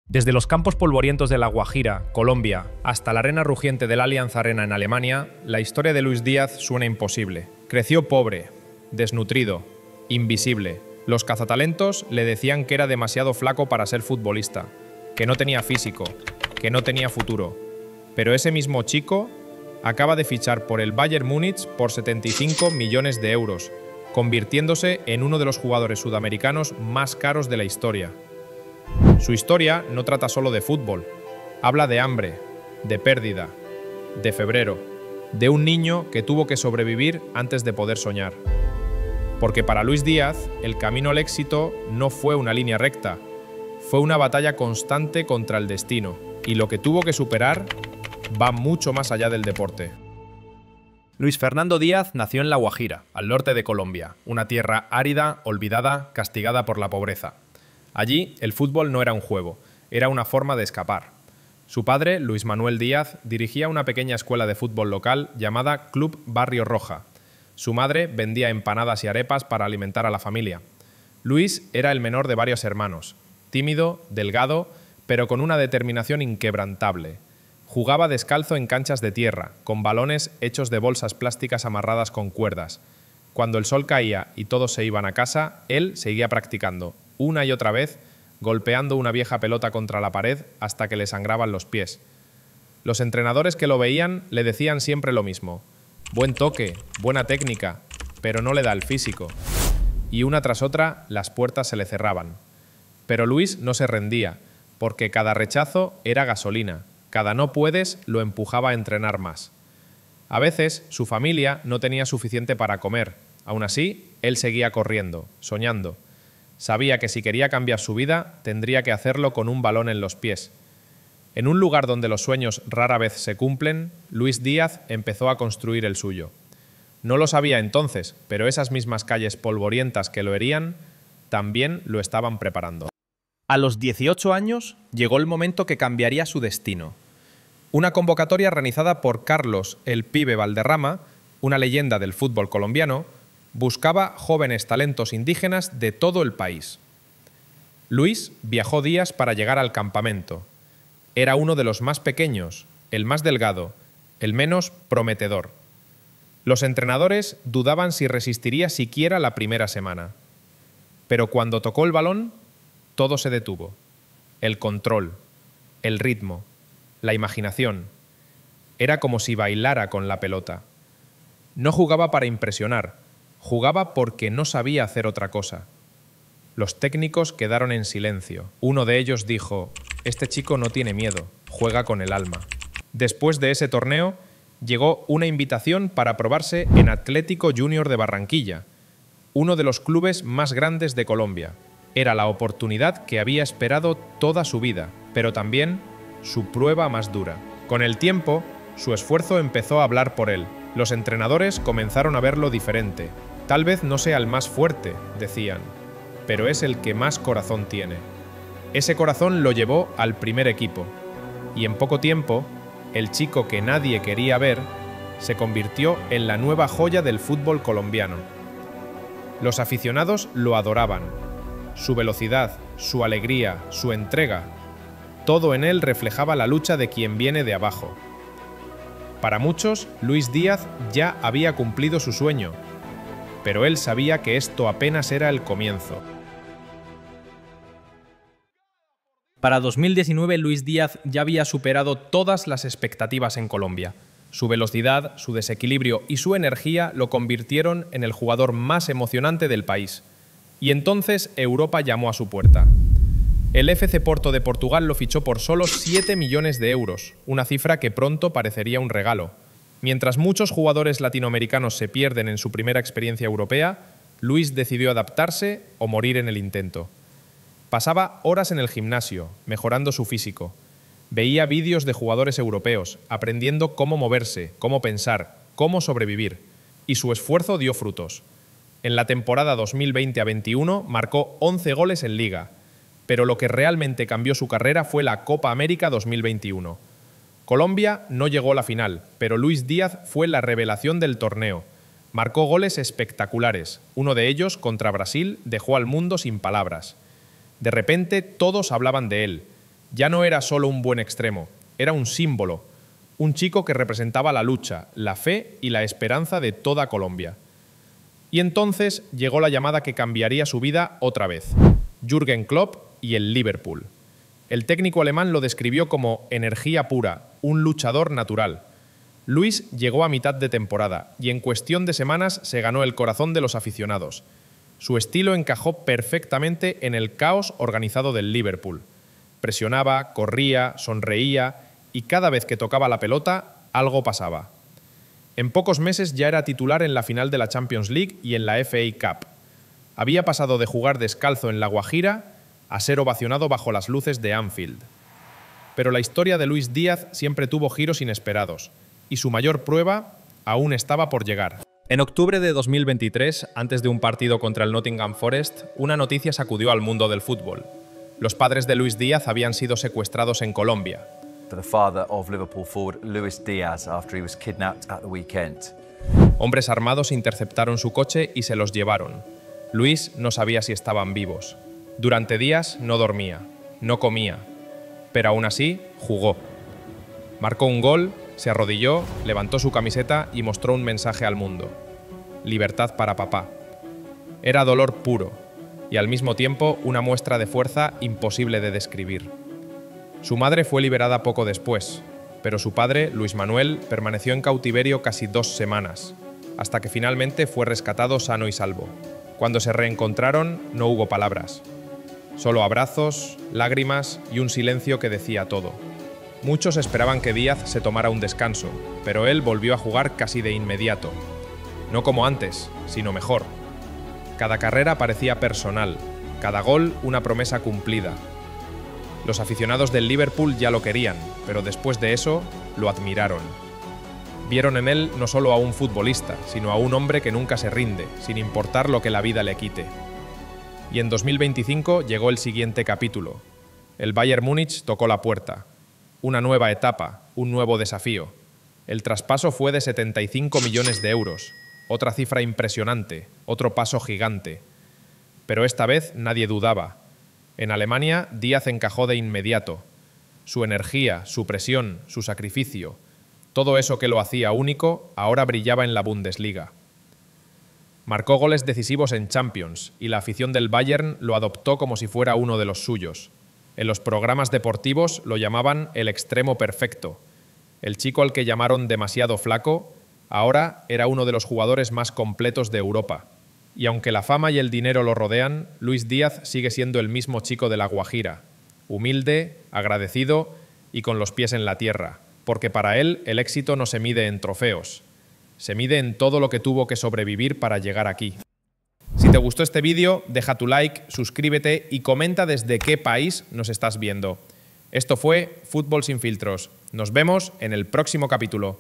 Desde los campos polvorientos de La Guajira, Colombia, hasta la arena rugiente del Allianz Arena en Alemania, la historia de Luis Díaz suena imposible. Creció pobre, desnutrido, invisible. Los cazatalentos le decían que era demasiado flaco para ser futbolista, que no tenía físico, que no tenía futuro. Pero ese mismo chico acaba de fichar por el Bayern Múnich por 75 millones de euros, convirtiéndose en uno de los jugadores sudamericanos más caros de la historia. Su historia no trata solo de fútbol, habla de hambre, de pérdida, de febrero, de un niño que tuvo que sobrevivir antes de poder soñar. Porque para Luis Díaz, el camino al éxito no fue una línea recta, fue una batalla constante contra el destino, y lo que tuvo que superar va mucho más allá del deporte. Luis Fernando Díaz nació en La Guajira, al norte de Colombia, una tierra árida, olvidada, castigada por la pobreza. Allí, el fútbol no era un juego, era una forma de escapar. Su padre, Luis Manuel Díaz, dirigía una pequeña escuela de fútbol local llamada Club Barrio Roja. Su madre vendía empanadas y arepas para alimentar a la familia. Luis era el menor de varios hermanos, tímido, delgado, pero con una determinación inquebrantable. Jugaba descalzo en canchas de tierra, con balones hechos de bolsas plásticas amarradas con cuerdas. Cuando el sol caía y todos se iban a casa, él seguía practicando, una y otra vez, golpeando una vieja pelota contra la pared hasta que le sangraban los pies. Los entrenadores que lo veían le decían siempre lo mismo: buen toque, buena técnica, pero no le da el físico. Y una tras otra, las puertas se le cerraban. Pero Luis no se rendía, porque cada rechazo era gasolina, cada no puedes lo empujaba a entrenar más. A veces, su familia no tenía suficiente para comer. Aún así, él seguía corriendo, soñando. Sabía que si quería cambiar su vida, tendría que hacerlo con un balón en los pies. En un lugar donde los sueños rara vez se cumplen, Luis Díaz empezó a construir el suyo. No lo sabía entonces, pero esas mismas calles polvorientas que lo herían, también lo estaban preparando. A los 18 años, llegó el momento que cambiaría su destino. Una convocatoria organizada por Carlos "el Pibe" Valderrama, una leyenda del fútbol colombiano, buscaba jóvenes talentos indígenas de todo el país. Luis viajó días para llegar al campamento. Era uno de los más pequeños, el más delgado, el menos prometedor. Los entrenadores dudaban si resistiría siquiera la primera semana. Pero cuando tocó el balón, todo se detuvo. El control, el ritmo, la imaginación. Era como si bailara con la pelota. No jugaba para impresionar. Jugaba porque no sabía hacer otra cosa. Los técnicos quedaron en silencio. Uno de ellos dijo: «Este chico no tiene miedo, juega con el alma». Después de ese torneo, llegó una invitación para probarse en Atlético Junior de Barranquilla, uno de los clubes más grandes de Colombia. Era la oportunidad que había esperado toda su vida, pero también su prueba más dura. Con el tiempo, su esfuerzo empezó a hablar por él. Los entrenadores comenzaron a verlo diferente. Tal vez no sea el más fuerte, decían, pero es el que más corazón tiene. Ese corazón lo llevó al primer equipo, y en poco tiempo, el chico que nadie quería ver se convirtió en la nueva joya del fútbol colombiano. Los aficionados lo adoraban. Su velocidad, su alegría, su entrega, todo en él reflejaba la lucha de quien viene de abajo. Para muchos, Luis Díaz ya había cumplido su sueño, pero él sabía que esto apenas era el comienzo. Para 2019, Luis Díaz ya había superado todas las expectativas en Colombia. Su velocidad, su desequilibrio y su energía lo convirtieron en el jugador más emocionante del país. Y entonces Europa llamó a su puerta. El FC Porto de Portugal lo fichó por solo 7 millones de euros, una cifra que pronto parecería un regalo. Mientras muchos jugadores latinoamericanos se pierden en su primera experiencia europea, Luis decidió adaptarse o morir en el intento. Pasaba horas en el gimnasio, mejorando su físico. Veía vídeos de jugadores europeos, aprendiendo cómo moverse, cómo pensar, cómo sobrevivir. Y su esfuerzo dio frutos. En la temporada 2020-21 marcó 11 goles en Liga, pero lo que realmente cambió su carrera fue la Copa América 2021. Colombia no llegó a la final, pero Luis Díaz fue la revelación del torneo. Marcó goles espectaculares. Uno de ellos, contra Brasil, dejó al mundo sin palabras. De repente todos hablaban de él. Ya no era solo un buen extremo, era un símbolo, un chico que representaba la lucha, la fe y la esperanza de toda Colombia. Y entonces llegó la llamada que cambiaría su vida otra vez: Jürgen Klopp y el Liverpool. El técnico alemán lo describió como energía pura, un luchador natural. Luis llegó a mitad de temporada y en cuestión de semanas se ganó el corazón de los aficionados. Su estilo encajó perfectamente en el caos organizado del Liverpool. Presionaba, corría, sonreía y cada vez que tocaba la pelota, algo pasaba. En pocos meses ya era titular en la final de la Champions League y en la FA Cup. Había pasado de jugar descalzo en La Guajira a ser ovacionado bajo las luces de Anfield. Pero la historia de Luis Díaz siempre tuvo giros inesperados, y su mayor prueba aún estaba por llegar. En octubre de 2023, antes de un partido contra el Nottingham Forest, una noticia sacudió al mundo del fútbol. Los padres de Luis Díaz habían sido secuestrados en Colombia. The father of Liverpool forward Luis Díaz after he was kidnapped at the weekend. Hombres armados interceptaron su coche y se los llevaron. Luis no sabía si estaban vivos. Durante días no dormía, no comía, pero aún así jugó. Marcó un gol, se arrodilló, levantó su camiseta y mostró un mensaje al mundo: libertad para papá. Era dolor puro y al mismo tiempo una muestra de fuerza imposible de describir. Su madre fue liberada poco después, pero su padre, Luis Manuel, permaneció en cautiverio casi 2 semanas, hasta que finalmente fue rescatado sano y salvo. Cuando se reencontraron, no hubo palabras. Solo abrazos, lágrimas y un silencio que decía todo. Muchos esperaban que Díaz se tomara un descanso, pero él volvió a jugar casi de inmediato. No como antes, sino mejor. Cada carrera parecía personal, cada gol una promesa cumplida. Los aficionados del Liverpool ya lo querían, pero después de eso, lo admiraron. Vieron en él no solo a un futbolista, sino a un hombre que nunca se rinde, sin importar lo que la vida le quite. Y en 2025 llegó el siguiente capítulo. El Bayern Múnich tocó la puerta. Una nueva etapa, un nuevo desafío. El traspaso fue de 75 millones de euros, otra cifra impresionante, otro paso gigante. Pero esta vez nadie dudaba. En Alemania, Díaz encajó de inmediato. Su energía, su presión, su sacrificio, todo eso que lo hacía único, ahora brillaba en la Bundesliga. Marcó goles decisivos en Champions y la afición del Bayern lo adoptó como si fuera uno de los suyos. En los programas deportivos lo llamaban el extremo perfecto. El chico al que llamaron demasiado flaco, ahora era uno de los jugadores más completos de Europa. Y aunque la fama y el dinero lo rodean, Luis Díaz sigue siendo el mismo chico de La Guajira, humilde, agradecido y con los pies en la tierra, porque para él el éxito no se mide en trofeos, se mide en todo lo que tuvo que sobrevivir para llegar aquí. Si te gustó este vídeo, deja tu like, suscríbete y comenta desde qué país nos estás viendo. Esto fue Fútbol sin filtros. Nos vemos en el próximo capítulo.